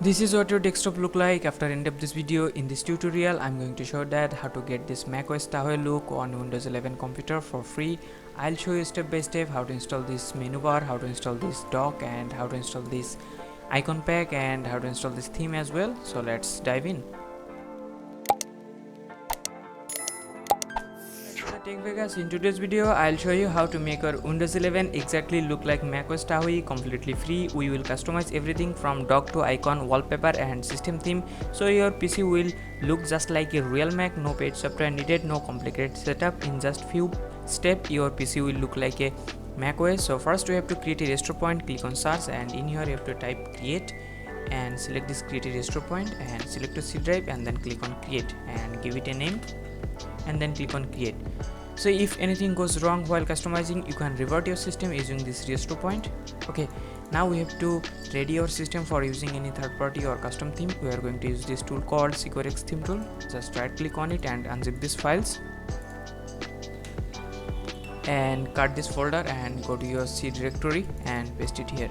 This is what your desktop look like after end of this video. In this tutorial I'm going to show that how to get this macOS Tahoe look on Windows 11 computer for free. I'll show you step by step how to install this menu bar, how to install this dock, and how to install this icon pack, and how to install this theme as well. So let's dive in. Tech Vegas. In today's video I'll show you how to make our Windows 11 exactly look like macOS Tahoe completely free. We will customize everything from dock to icon, wallpaper and system theme, so your PC will look just like a real Mac. No paid software needed, no complicated setup. In just few steps your PC will look like a macOS. So first we have to create a restore point. Click on search and in here you have to type create and select this create a restore point and select a C drive and then click on create and give it a name and then click on create. So if anything goes wrong while customizing, you can revert your system using this restore point. Okay, now we have to ready our system for using any third party or custom theme. We are going to use this tool called macOS theme tool. Just right click on it and unzip these files and cut this folder and go to your C directory and paste it here,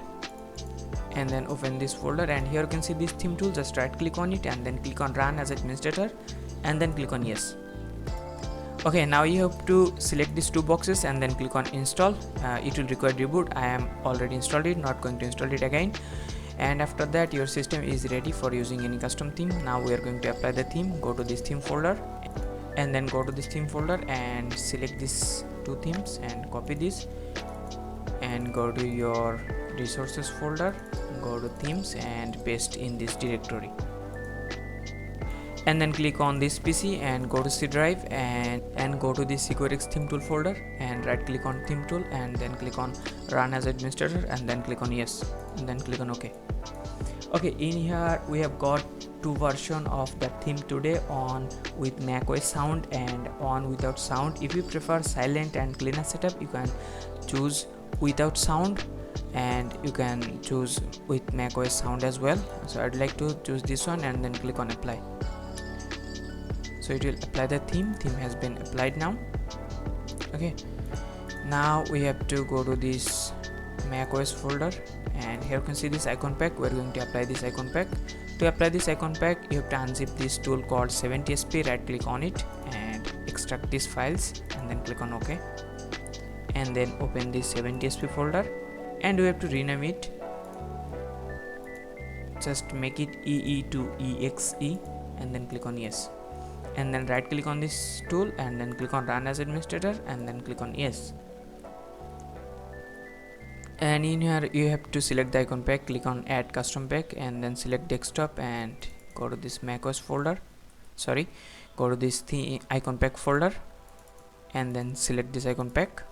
and then open this folder and here you can see this theme tool. Just right click on it and then click on run as administrator and then click on yes. Okay, now you have to select these two boxes and then click on install. It will require reboot. I am already installed it, not going to install it again. And after that your system is ready for using any custom theme. Now we are going to apply the theme. Go to this theme folder and then go to this theme folder and select these two themes and copy this and go to your resources folder, go to themes and paste in this directory, and then click on this PC and go to C drive and go to this macOS theme tool folder and right click on theme tool and then click on run as administrator and then click on yes and then click on OK. Okay, in here we have got two versions of that theme today, on with macOS sound and on without sound. If you prefer silent and cleaner setup, you can choose without sound and you can choose with macOS sound as well. So I'd like to choose this one and then click on apply. So it will apply the theme has been applied now. Okay, now we have to go to this macOS folder and here you can see this icon pack. We're going to apply this icon pack. To apply this icon pack you have to unzip this tool called 70sp, right click on it and extract these files and then click on OK, and then open this 70sp folder and we have to rename it. Just make it EE to EXE and then click on yes, and then right click on this tool and then click on run as administrator and then click on yes. And in here you have to select the icon pack, click on add custom pack and then select desktop and go to this macOS folder, go to this icon pack folder and then select this icon pack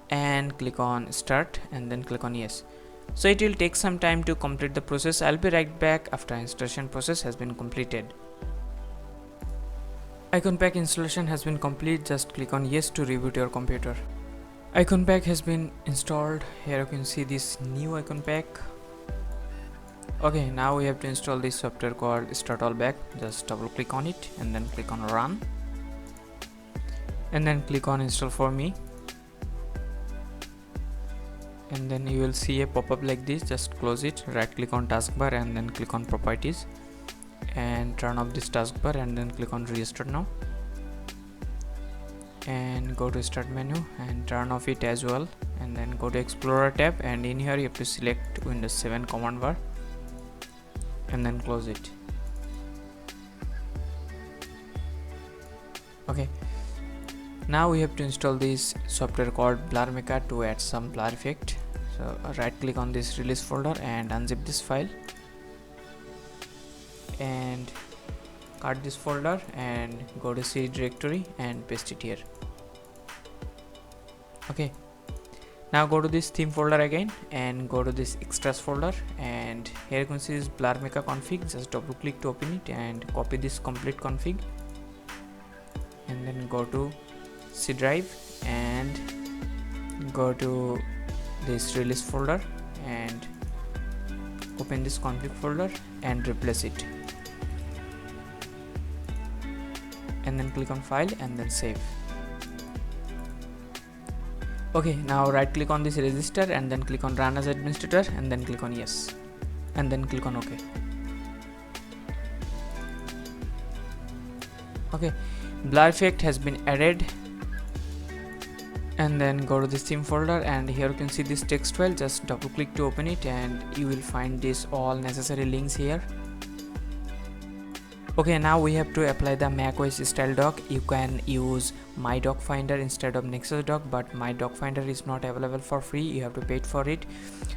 and click on start and then click on yes. So it will take some time to complete the process. I'll be right back after installation process has been completed. Icon pack installation has been complete. Just click on yes to reboot your computer. Icon pack has been installed. Here you can see this new icon pack. Okay, now we have to install this software called Start All Back. Just double click on it and then click on run and then click on install for me, and then you will see a pop-up like this. Just close it, right click on taskbar and then click on properties and turn off this taskbar and then click on restart now and go to start menu and turn off it as well, and then go to Explorer tab and in here you have to select Windows 7 command bar and then close it. Okay, now we have to install this software called Blur Maker to add some blur effect. So right click on this release folder and unzip this file and cut this folder and go to C directory and paste it here. Okay, now go to this theme folder again and go to this extras folder and here you can see this Blur Maker config. Just double click to open it and copy this complete config and then go to C drive and go to this release folder and open this config folder and replace it, and then click on file and then save. Okay, now right click on this register and then click on run as administrator and then click on yes. and then click on OK. Okay, blur effect has been added, and then go to this theme folder, and here you can see this text file. Just double click to open it and you will find this all necessary links here. Okay, now we have to apply the macOS style dock. You can use my dock finder instead of Nexus dock, but my dock finder is not available for free. You have to pay for it.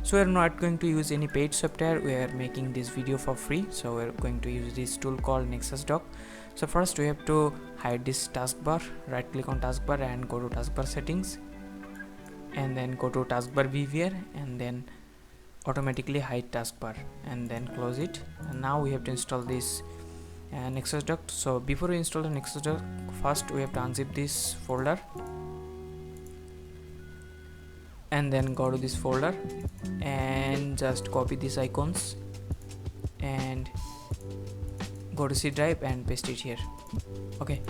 So we're not going to use any paid software. We are making this video for free, so we're going to use this tool called Nexus dock. So first we have to hide this taskbar. Right click on taskbar and go to taskbar settings, and then go to taskbar behavior, and then automatically hide taskbar, and then close it. And now we have to install this Nexus dock. So before we install the Nexus dock, first we have to unzip this folder, and then go to this folder and just copy these icons and go to C drive and paste it here. Okay,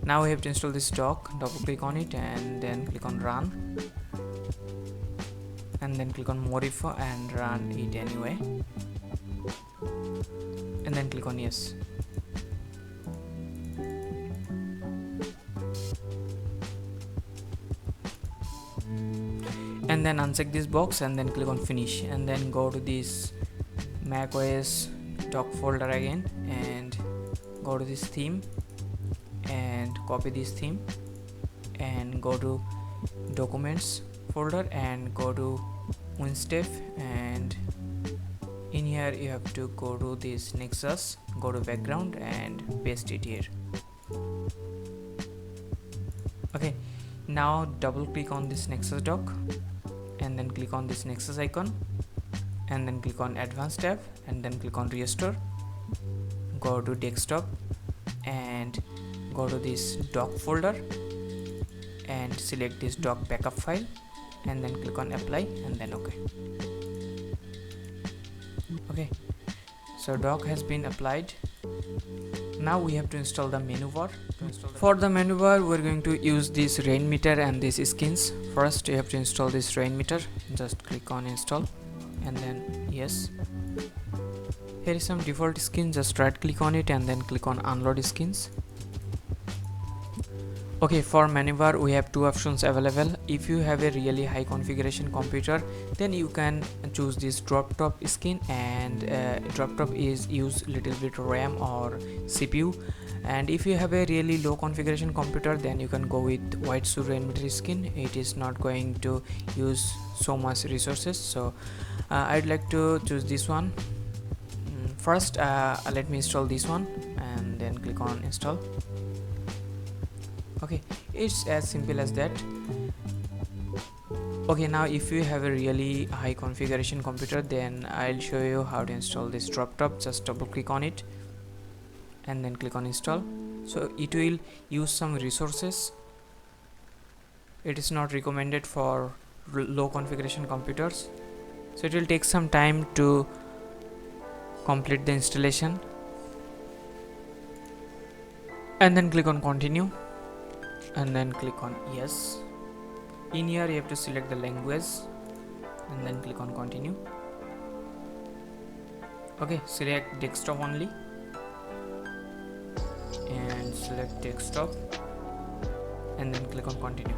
now we have to install this dock. Double click on it and then click on run, and then click on modify and run it anyway, and then click on yes. And then uncheck this box and then click on finish, and then go to this macOS dock folder again and go to this theme and copy this theme and go to documents folder and go to WinStaff, and in here you have to go to this Nexus, go to background and paste it here. Okay, now double click on this Nexus dock and then click on this Nexus icon, and then click on advanced tab and then click on restore. Go to desktop and go to this dock folder and select this dock backup file, and then click on apply and then OK. Okay, so dock has been applied. Now we have to install the menu bar. For the menu bar, we're going to use this rain meter and these skins. First you have to install this rain meter. Just click on install and then yes. Here is some default skin. Just right click on it and then click on unload skins. Okay, for menu bar we have two options available. If you have a really high configuration computer, then you can choose this drop top skin, and drop top is use little bit RAM or CPU. And if you have a really low configuration computer, then you can go with white suit rain meter skin. It is not going to use so much resources, so I'd like to choose this one. First let me install this one and then click on install. Okay, it's as simple as that. Okay, now if you have a really high configuration computer, then I'll show you how to install this drop top. Just double click on it and then click on install. So it will use some resources. It is not recommended for low configuration computers, so it will take some time to complete the installation. And then click on continue and then click on yes. In here you have to select the language and then click on continue. Okay, select desktop only and select desktop and then click on continue.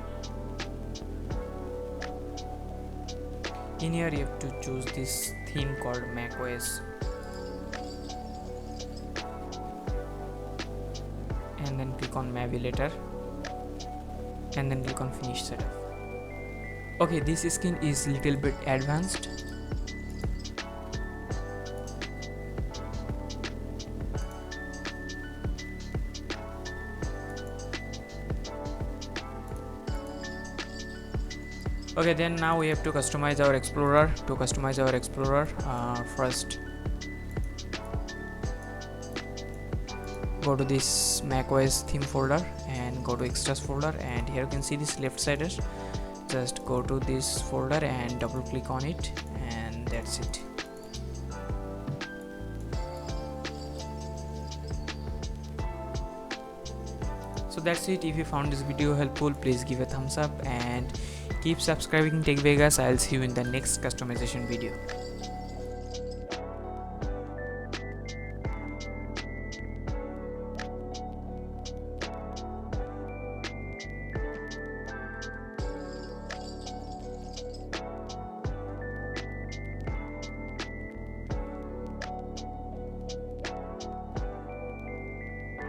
In here you have to choose this theme called macOS and then click on maybe later and then click on finish setup. Okay, this skin is little bit advanced. Okay, then now we have to customize our explorer. To customize our explorer, first go to this macOS theme folder and go to extras folder, and here you can see this left side. Just go to this folder and double click on it, and that's it. So that's it. If you found this video helpful, please give a thumbs up and keep subscribing Tech Vegas. I'll see you in the next customization video.